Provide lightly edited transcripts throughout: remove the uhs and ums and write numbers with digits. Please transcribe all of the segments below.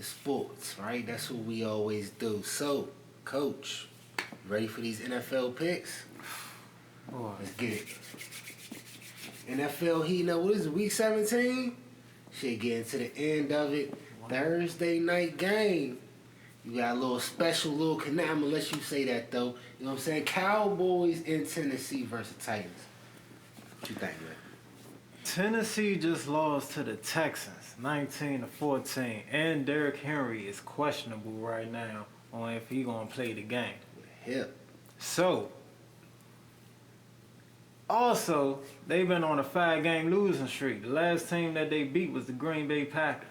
the sports, right? That's what we always do. So, Coach, ready for these NFL picks? Boy. Let's get it. NFL heating up. What is it, week 17? Shit, getting to the end of it. Thursday night game. You got a little special, little connect. I'm going to let you say that, though. You know what I'm saying? Cowboys in Tennessee versus Titans. What you think, man? Tennessee just lost to the Texans, 19-14, and Derrick Henry is questionable right now on if he gonna play the game. Hip. So, also, they've been on a 5-game losing streak. The last team that they beat was the Green Bay Packers.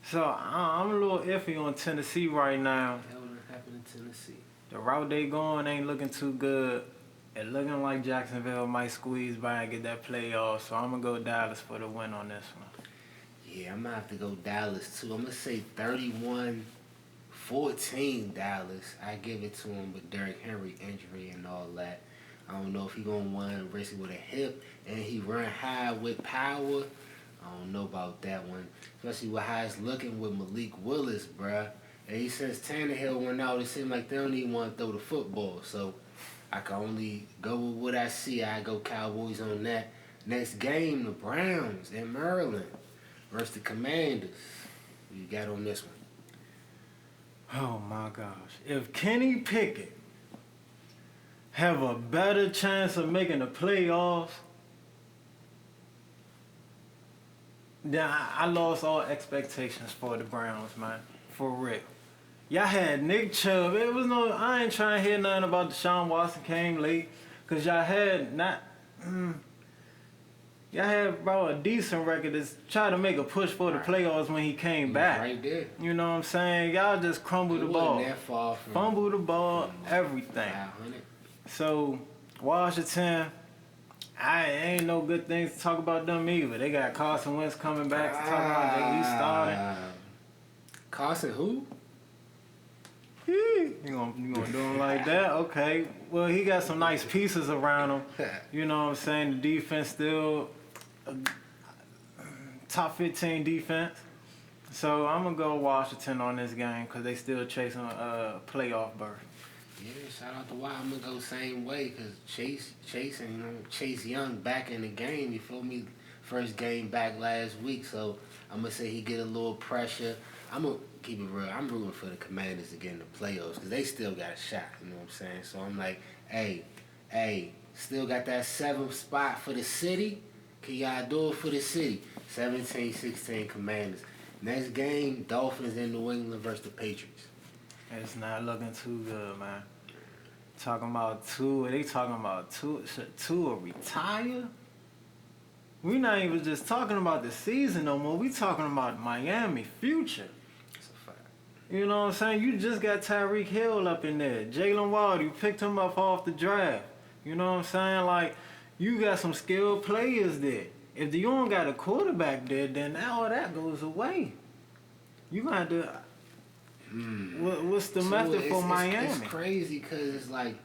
So, I'm a little iffy on Tennessee right now. What the hell happened in Tennessee? The route they going ain't looking too good. It looking like Jacksonville might squeeze by and get that playoff, so I'm going to go Dallas for the win on this one. Yeah, I'm going to have to go Dallas, too. I'm going to say 31-14 Dallas. I give it to him with Derrick Henry injury and all that. I don't know if he going to win risky with a hip, and he run high with power. I don't know about that one, especially with how it's looking with Malik Willis, bruh. And since Tannehill went out, it seemed like they don't even want to throw the football, so I can only go with what I see. I go Cowboys on that. Next game, the Browns in Maryland versus the Commanders. What you got on this one? Oh, my gosh. If Kenny Pickett have a better chance of making the playoffs, then I lost all expectations for the Browns, man. For real. Y'all had Nick Chubb. It was no. I ain't trying to hear nothing about Deshaun Watson came late, cause y'all had not. Y'all had about a decent record to try to make a push for the playoffs when he came back. Right there. You know what I'm saying? Y'all just crumbled the ball, That far from fumbled the ball, everything. 500. So Washington, I ain't no good things to talk about them either. They got Carson Wentz coming back to talk about they restarting. Carson who? You gonna do him like that? Okay. Well, he got some nice pieces around him. You know what I'm saying? The defense still top 15 defense. So I'm gonna go Washington on this game because they still chasing a playoff berth. Yeah, shout out to Wild. I'm gonna go same way because Chase Young back in the game. You feel me? First game back last week, so I'm gonna say he get a little pressure. I'm gonna keep it real. I'm rooting for the Commanders to get in the playoffs because they still got a shot. You know what I'm saying? So I'm like, hey, still got that 7th spot for the city. Can y'all do it for the city? 17-16 Commanders. Next game, Dolphins in New England versus the Patriots. It's not looking too good, man. Talking about Tua. They talking about Tua. Should Tua retire? We not even just talking about the season no more. We talking about Miami future. That's a fact. You know what I'm saying? You just got Tyreek Hill up in there. Jalen Waddle, you picked him up off the draft. You know what I'm saying? Like, you got some skilled players there. If you don't got a quarterback there, then all that goes away. You gonna have to. What's the method for Miami? It's crazy because it's like,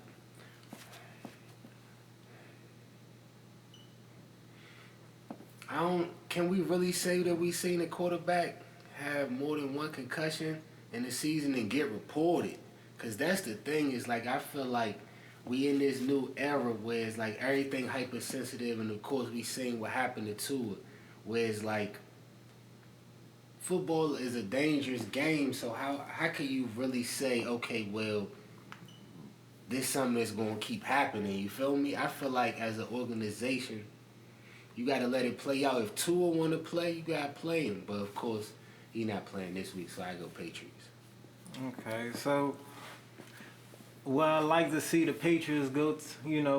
can we really say that we seen a quarterback have more than one concussion in the season and get reported? Because that's the thing, is like, I feel like we in this new era where it's like everything hypersensitive, and of course we seen what happened to Tua, where it's like football is a dangerous game, so how can you really say, okay, well, this something that's going to keep happening, you feel me? I feel like as an organization, you got to let it play out. If Tua want to play, you got to play him. But, of course, he not playing this week, so I go Patriots. Okay, so well, I like to see the Patriots go,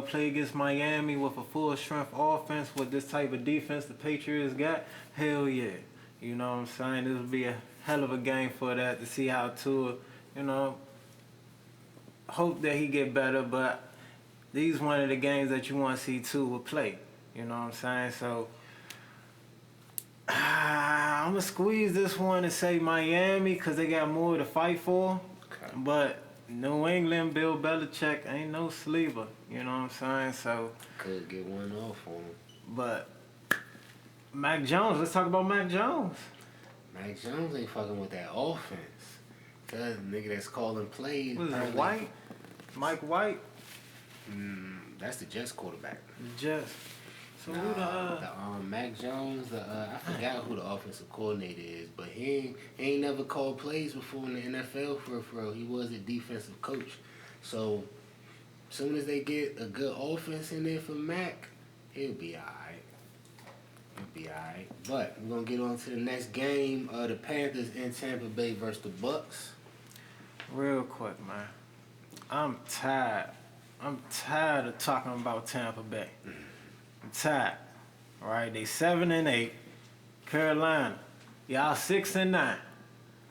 play against Miami with a full-strength offense with this type of defense the Patriots got. Hell yeah. You know what I'm saying? This will be a hell of a game for that, to see how Tua, hope that he get better, but these one of the games that you want to see Tua play. You know what I'm saying? So I'm going to squeeze this one and say Miami because they got more to fight for. Okay. But New England, Bill Belichick ain't no sleeper. You know what I'm saying? So Could get one off on him. But Mac Jones, let's talk about Mac Jones. Mac Jones ain't fucking with that offense. Cause nigga that's calling plays. Was it White? Mike White? That's the Jets quarterback. Jets. So who the Mac Jones, I forgot who the offensive coordinator is, but he ain't never called plays before in the NFL for real. He was a defensive coach. So as soon as they get a good offense in there for Mac, he'll be alright. But we're gonna get on to the next game. The Panthers in Tampa Bay versus the Bucks. Real quick, man. I'm tired of talking about Tampa Bay. I'm tired. All right, they 7-8. Carolina, y'all 6-9.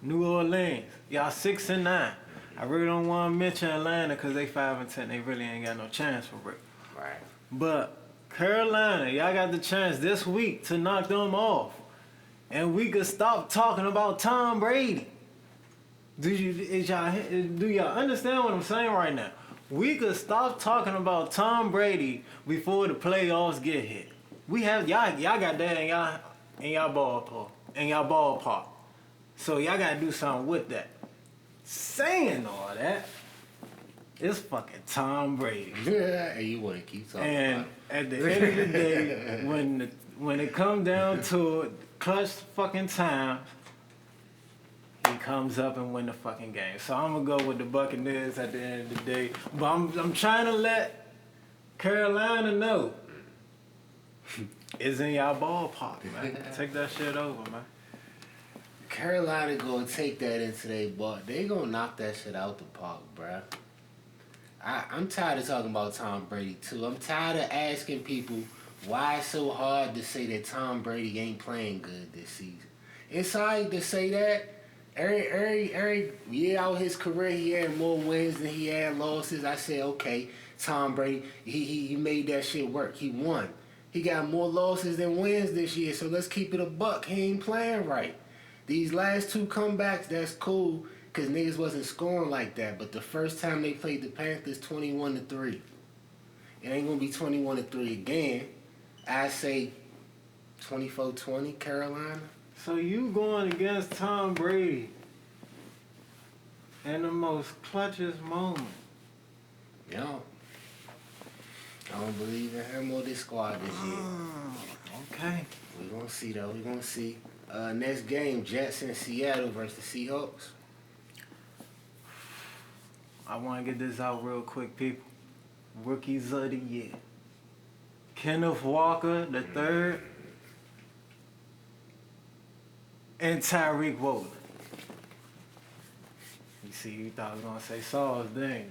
New Orleans, y'all 6-9. I really don't want to mention Atlanta because they 5-10. They really ain't got no chance for real. Right. But Carolina, y'all got the chance this week to knock them off, and we could stop talking about Tom Brady. Do y'all understand what I'm saying right now? We could stop talking about Tom Brady before the playoffs get here. We have y'all got that in y'all ballpark. So y'all gotta do something with that. Saying all that, it's fucking Tom Brady. Yeah, and you want to keep talking and about it. At the end of the day, when it comes down to it, clutch fucking times, he comes up and win the fucking game. So I'm gonna go with the Buccaneers at the end of the day. But I'm trying to let Carolina know it's in y'all ballpark, man. Take that shit over, man. Carolina gonna take that into their ball. They gonna knock that shit out the park, bruh. I'm tired of talking about Tom Brady too. I'm tired of asking people why it's so hard to say that Tom Brady ain't playing good this season. It's alright to say that. Every year out his career, he had more wins than he had losses. I said, okay, Tom Brady, he made that shit work. He won. He got more losses than wins this year, so let's keep it a buck. He ain't playing right. These last two comebacks, that's cool, because niggas wasn't scoring like that. But the first time they played the Panthers, 21-3. It ain't going to be 21-3 again. I say 24-20, Carolina. So you going against Tom Brady in the most clutchest moment. Yo. I don't believe in him or this squad this year. Okay. We're going to see, though. We're going to see. Next game, Jets in Seattle versus the Seahawks. I want to get this out real quick, people. Rookies of the year. Kenneth Walker, the third. And Tyreek Woolen. You see, you thought I was going to say Sauce, didn't you? You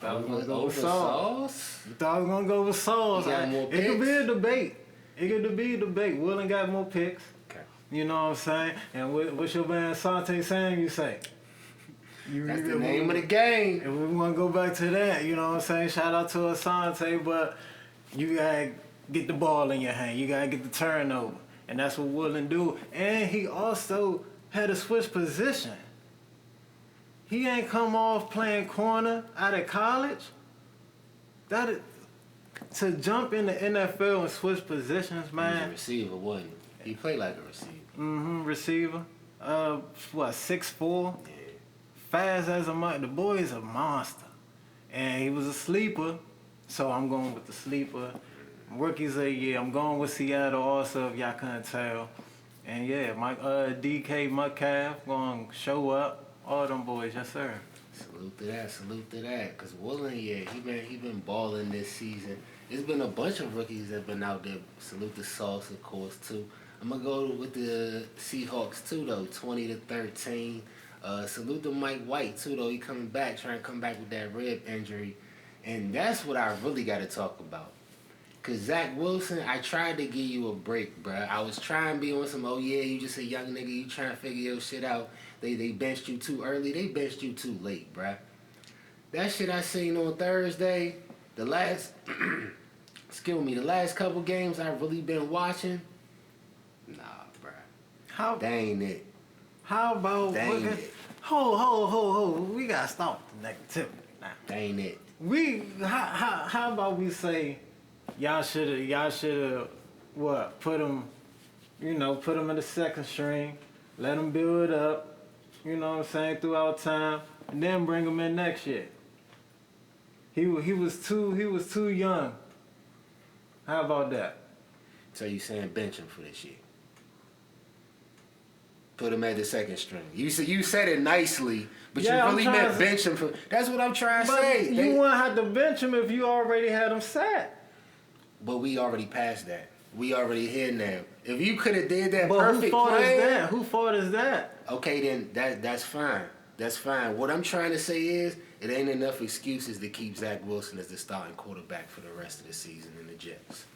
thought I was going to go with Sauce. You thought I was going to go with Sauce. It could be a debate. It could be a debate. Woolen got more picks. Okay. You know what I'm saying? And what's your man Asante Sam you say? That's the name of the game. And we want to go back to that, you know what I'm saying? Shout out to Asante, but you got to get the ball in your hand. You got to get the turnover. And that's what Woolen do. And he also had to switch position. He ain't come off playing corner out of college. To jump in the NFL and switch positions, man. He was a receiver, wasn't he? He played like a receiver. Receiver. 6'4"? Yeah. Fast as a mother. The boy is a monster. And he was a sleeper, so I'm going with the sleeper. Rookies of the year, I'm going with Seattle also, if y'all couldn't tell. And yeah, DK Metcalf going to show up. All them boys, yes sir. Salute to that. Because Woolen, yeah, he been balling this season. There's been a bunch of rookies that been out there. Salute to Sauce, of course, too. I'm going to go with the Seahawks, too, though, 20-13. Salute to Mike White, too, though. He coming back, trying to come back with that rib injury. And that's what I really got to talk about. Because Zach Wilson, I tried to give you a break, bruh. I was trying to be on some, oh, yeah, you just a young nigga, you trying to figure your shit out. They benched you too early. They benched you too late, bruh. That shit I seen on Thursday, the last couple games I've really been watching, nah, bruh. That ain't it. How about... That ain't it. Ho. We got to stop the negativity now. That ain't it. How about we say... Y'all should have put him in the second string let him build up, you know what I'm saying, throughout time, and then bring him in next year. He was too young. How about that? So you saying bench him for this year? Put him at the second string. You said it nicely, but Yeah, you I'm really trying meant to- bench him for. That's what I'm trying to But say. you wouldn't have to bench him if you already had him set. But we already passed that. We already here now. If you could have did that But perfect who fault plan, is that? Who fault is that? okay, then that's fine. That's fine. What I'm trying to say is, it ain't enough excuses to keep Zach Wilson as the starting quarterback for the rest of the season in the Jets.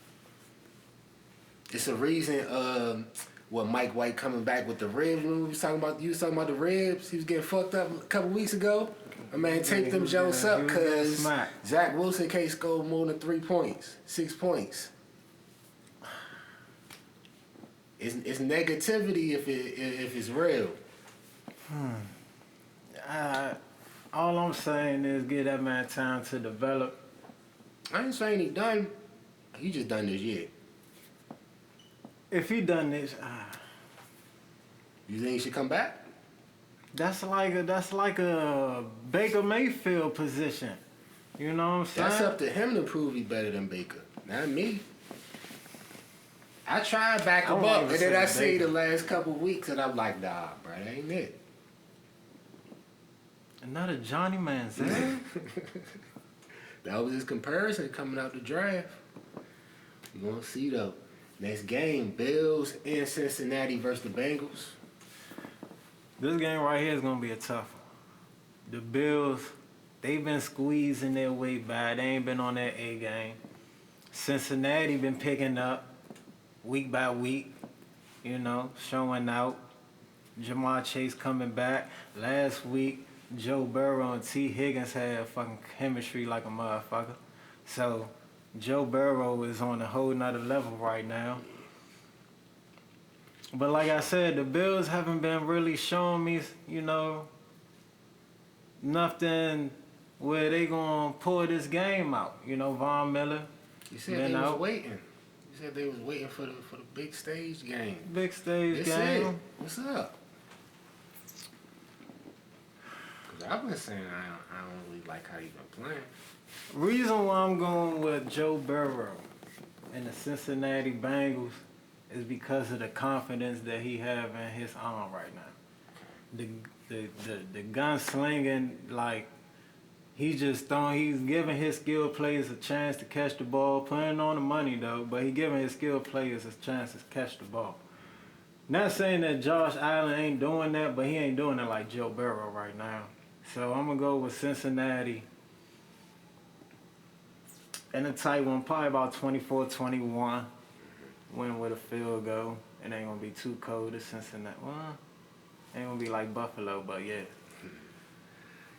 It's a reason. What Mike White coming back with the ribs? When you was talking about the ribs. He was getting fucked up a couple weeks ago. I mean, take them Jones up, cause Zach Wilson can't score more than 3 points, 6 points. It's negativity if it's real. All I'm saying is give that man time to develop. I ain't saying he done. He just done this year. If he done this, You think he should come back? that's like a Baker Mayfield position. You know what I'm saying? That's up to him to prove he better than Baker, not me. I try and back I him won't up, even and then say I see Baker. the last couple weeks, and I'm like, nah, bro, that ain't it. Another Johnny Manziel. That was his comparison coming out the draft. We gonna see though. Next game, Bills in Cincinnati versus the Bengals. This game right here is gonna be a tough one. The Bills, they've been squeezing their way by. They ain't been on that A game. Cincinnati been picking up week by week, you know, showing out. Jamar Chase coming back. Last week, Joe Burrow and T. Higgins had fucking chemistry like a motherfucker. So Joe Burrow is on a whole nother level right now. But like I said, the Bills haven't been really showing me, you know, nothing where they gonna pull this game out. You know, Von Miller. You said Been they was out. waiting. You said they was waiting for the big stage game. Big stage That's game. it. What's up? Cause I've been saying I don't really like how you been playing. Reason why I'm going with Joe Burrow and the Cincinnati Bengals is because of the confidence that he have in his arm right now. The gunslinging, like he's giving his skilled players a chance to catch the ball, putting on the money though, but he giving his skilled players a chance to catch the ball. Not saying that Josh Allen ain't doing that, but he ain't doing it like Joe Burrow right now. So I'm gonna go with Cincinnati. In a tight one, probably about 24-21. Win with a field goal. It ain't gonna be too cold to Cincinnati. Well, ain't gonna be like Buffalo, but yeah.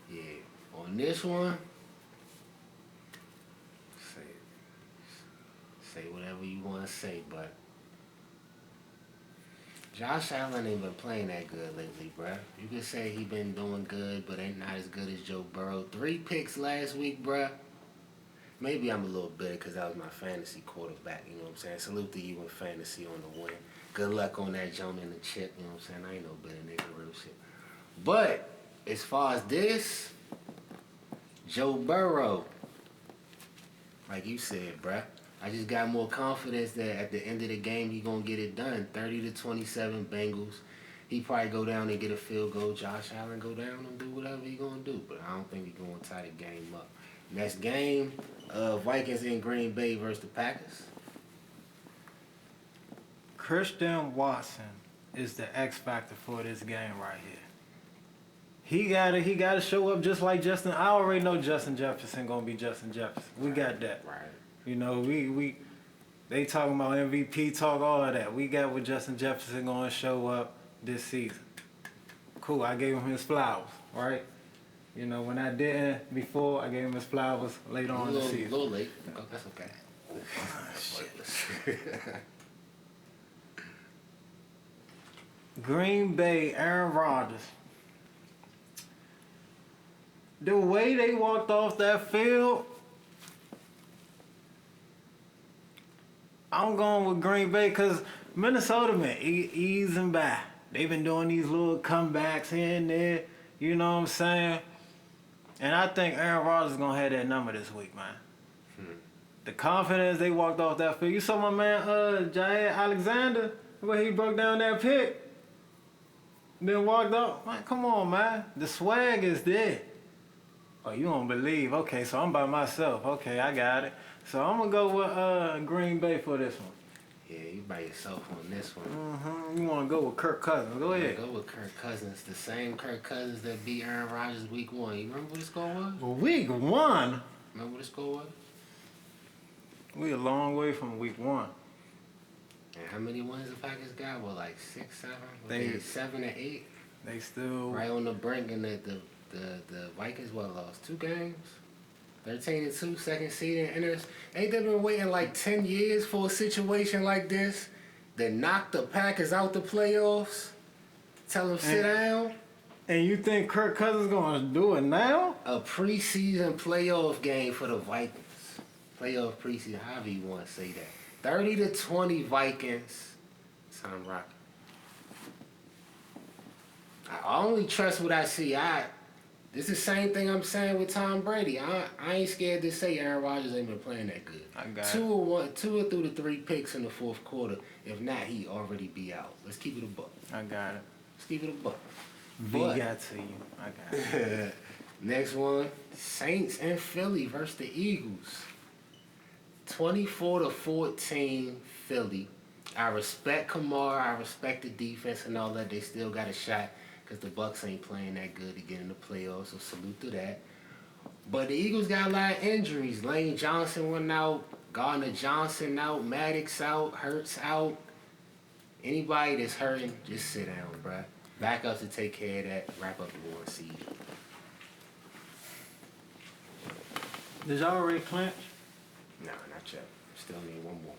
Yeah. On this one, say whatever you want to say, but Josh Allen ain't been playing that good lately, bruh. You could say he been doing good, but ain't not as good as Joe Burrow. 3 picks last week, bruh. Maybe I'm a little bitter because that was my fantasy quarterback, you know what I'm saying? Salute to you in fantasy on the win. Good luck on that Joan in the chip, you know what I'm saying? I ain't no bitter nigga, real shit. But as far as this, Joe Burrow, like you said, bruh, I just got more confidence that at the end of the game he gonna get it done. 30-27 Bengals. He probably go down and get a field goal. Josh Allen go down and do whatever he gonna do, but I don't think he gonna tie the game up. Next game, Vikings in Green Bay versus the Packers. Christian Watson is the X factor for this game right here. He gotta show up just like Justin. I already know Justin Jefferson gonna be Justin Jefferson. We got that. Right. You know, they talking about MVP talk, all of that. We got what Justin Jefferson gonna show up this season. Cool, I gave him his flowers, right? You know, when I didn't before, I gave him his flowers later on in the season. A little late. Oh, that's okay. Green Bay, Aaron Rodgers. The way they walked off that field, I'm going with Green Bay because Minnesota been easing by. They've been doing these little comebacks here and there. You know what I'm saying? And I think Aaron Rodgers is gonna have that number this week, man. The confidence they walked off that field. You saw my man Jair Alexander, where he broke down that pick. Then walked up. Man, come on, man. The swag is there. Oh, you don't believe. Okay, so I'm by myself. Okay, I got it. So I'm gonna go with Green Bay for this one. Yeah, you by yourself on this one. You wanna go with Kirk Cousins. Go ahead. Go with Kirk Cousins. The same Kirk Cousins that beat Aaron Rodgers week 1. You remember what the score was? Week 1? Remember what the score was? We a long way from week 1. And how many wins the Packers got? Well, like 6, 7? They 7 or 8? They still Right on the brink, and the Vikings lost 2 games. 13-2, second seed and enters. Ain't they been waiting like 10 years for a situation like this that knocked the Packers out the playoffs? Tell them sit down. And you think Kirk Cousins gonna do it now? A preseason playoff game for the Vikings. Playoff preseason, however you want to say that. 30-20 Vikings. Tom Rocket. I only trust what I see. This is the same thing I'm saying with Tom Brady. I ain't scared to say Aaron Rodgers ain't been playing that good. I got two or through the 3 picks in the fourth quarter. If not, he already be out. Let's keep it a buck. I got it. Let's keep it a buck. V got to you. I got it. Next one, Saints and Philly versus the Eagles. 24-14 Philly. I respect Kamara. I respect the defense and all that. They still got a shot because the Bucs ain't playing that good to get in the playoffs, so salute to that. But the Eagles got a lot of injuries. Lane Johnson went out. Gardner Johnson out. Maddox out. Hurts out. Anybody that's hurting, just sit down, bruh. Back up to take care of that. Wrap up the 1 seed. Did y'all already clinch? Nah, not yet. Still need one more.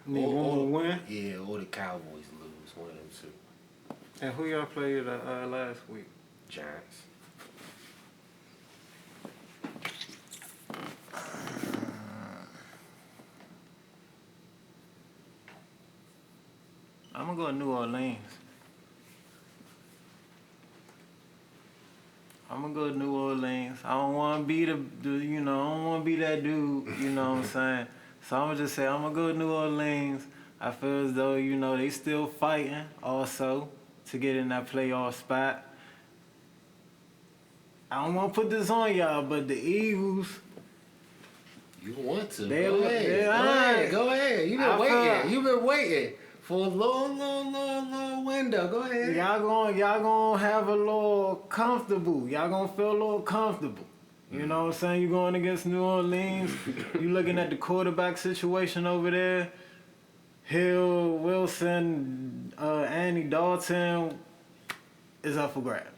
Need one more win? Yeah, or the Cowboys lose. One of them 2. And who y'all played last week? Giants. I'm gonna go to New Orleans. I don't want to be I don't want to be that dude, you know what I'm saying? So I'm gonna just say I'm gonna go to New Orleans. I feel as though, they still fighting also to get in that playoff spot. I don't want to put this on y'all, but the Eagles. You want to? Go ahead. You've been waiting for a long window. Go ahead. Y'all gonna have a little comfortable. Y'all gonna feel a little comfortable. You know what I'm saying? You going against New Orleans. You looking at the quarterback situation over there. Hill, Wilson, Andy Dalton is up for grabs.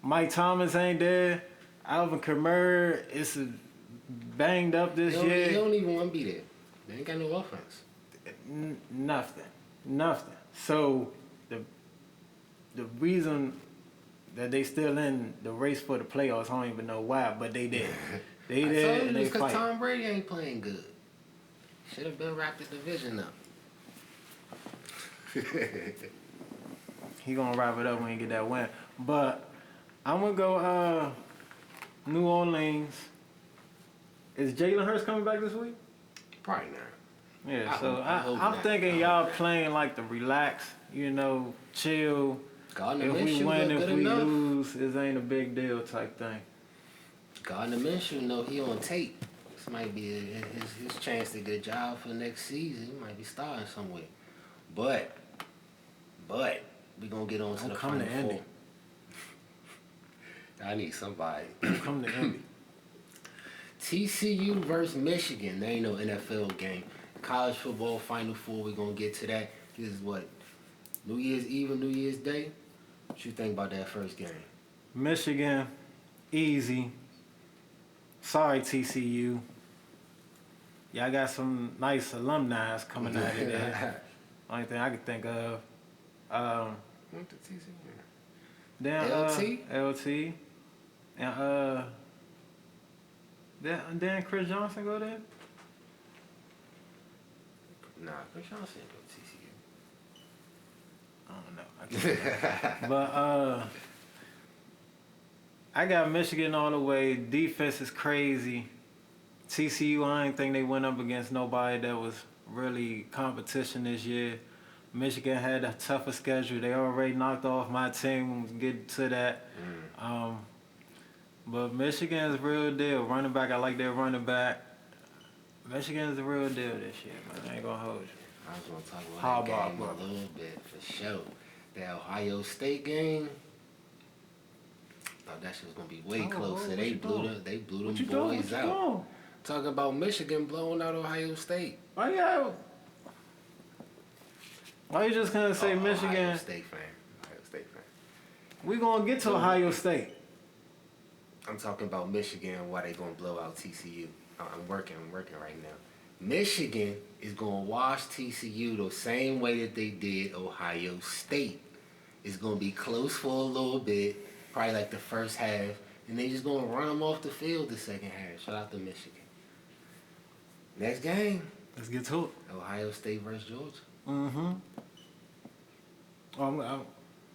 Mike Thomas ain't there. Alvin Kamara is banged up this year. He don't even want to be there. They ain't got no offense. Nothing. So the reason that they still in the race for the playoffs, I don't even know why, but they did. They did, and they fight. Because Tom Brady ain't playing good. Should have been wrapped the division up. He gonna wrap it up when he get that win. But I'm gonna go New Orleans. Is Jalen Hurts coming back this week? Probably not. Yeah, I'm not. thinking y'all playing like the relax, chill. Gardner If we Minshew win, look if good we enough. lose, it ain't a big deal type thing. Gardner Minshew know he on tape. This might be his chance to get a job for next season. He might be starting somewhere. But we gonna get on to the come to Final Indy. Four. I need somebody. Come to Indy. TCU versus Michigan. There ain't no NFL game. College football Final Four. We gonna get to that. This is what, New Year's Eve or New Year's Day. What you think about that first game? Michigan, easy. Sorry, TCU. Y'all got some nice alumni coming out of there. Only thing I could think of. Went to TCU. Then LT. And then Chris Johnson go there? Nah, Chris Johnson didn't go to TCU. I don't know. I can't. But I got Michigan all the way. Defense is crazy. TCU, I ain't think they went up against nobody that was really competition this year. Michigan had a tougher schedule. They already knocked off my team. We'll get to that. But Michigan is real deal. Running back, I like their running back. Michigan is the real deal this year, man. I ain't gonna hold you. I was gonna talk about that game a little bit for sure. That Ohio State game. Thought that shit was gonna be way closer. They blew them boys out. Talking about Michigan blowing out Ohio State. Why you just gonna say Michigan? Ohio State fan. We gonna get to Ohio State. I'm talking about Michigan. Why they gonna blow out TCU? I'm working right now. Michigan is gonna wash TCU the same way that they did Ohio State. It's gonna be close for a little bit, probably like the first half, and they just gonna run them off the field the second half. Shout out to Michigan. Next game. Let's get to it. Ohio State versus Georgia. Mm-hmm.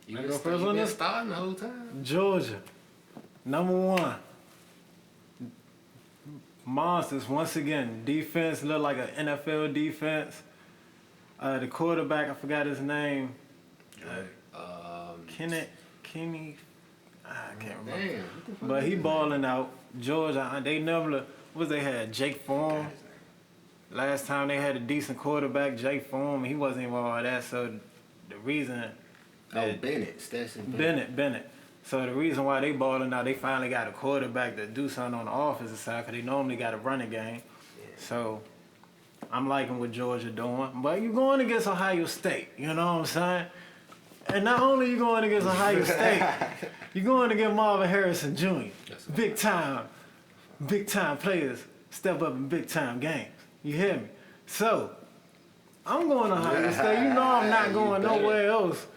You been starting the whole time. Georgia, #1. Monsters once again. Defense look like an NFL defense. The quarterback, I forgot his name. Kenny. I can't remember. Damn, but he balling out. Georgia, they never. What they had? Jake Fromm. Last time they had a decent quarterback, Jake Fromm. He wasn't even all that. So the reason. Bennett. Stetson Bennett. So the reason why they balling out, they finally got a quarterback to do something on the offensive side because they normally got a running game. Yeah. So I'm liking what Georgia doing. But you're going against Ohio State, you know what I'm saying? And not only you going against Ohio State, you're going against Marvin Harrison Jr. Big time players step up in big time games. You hear me? So I'm going to Ohio State. You know I'm not going nowhere else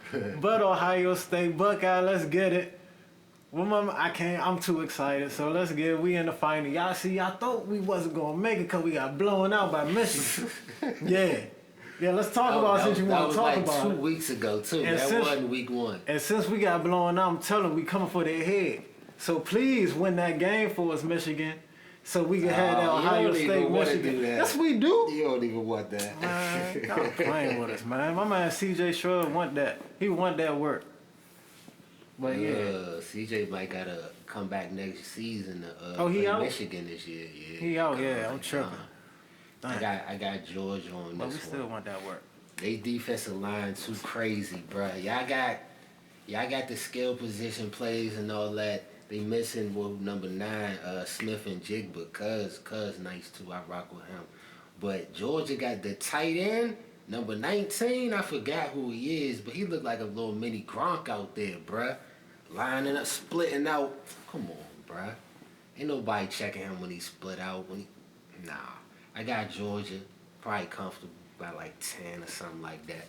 but Ohio State. Buckeye, let's get it. Well, I'm too excited, so let's get it. We in the final. Y'all thought we wasn't going to make it because we got blown out by Michigan. Yeah, let's talk about since you want to talk about it. That was like 2 weeks ago, too. That wasn't week 1. And since we got blown out, I'm telling you, we coming for their head. So please win that game for us, Michigan, so we can have that Ohio State, Michigan. Yes, we do. You don't even want that. Man, y'all playing with us, man. My man C.J. Stroud want that. He want that work. But CJ might gotta come back next season to he play out? Michigan this year. Yeah, he out. Yeah, I'm tripping. I got Georgia on but this one. But we still want that work. They defensive line too crazy, bruh. Y'all got the skill position plays and all that. They missing with #9, Smith and Jigba. Cuz nice too. I rock with him. But Georgia got the tight end, #19. I forgot who he is, but he looked like a little mini Gronk out there, bruh. Lining up, splitting out. Come on, bruh. Ain't nobody checking him when he split out. Nah. I got Georgia, probably comfortable by like 10 or something like that.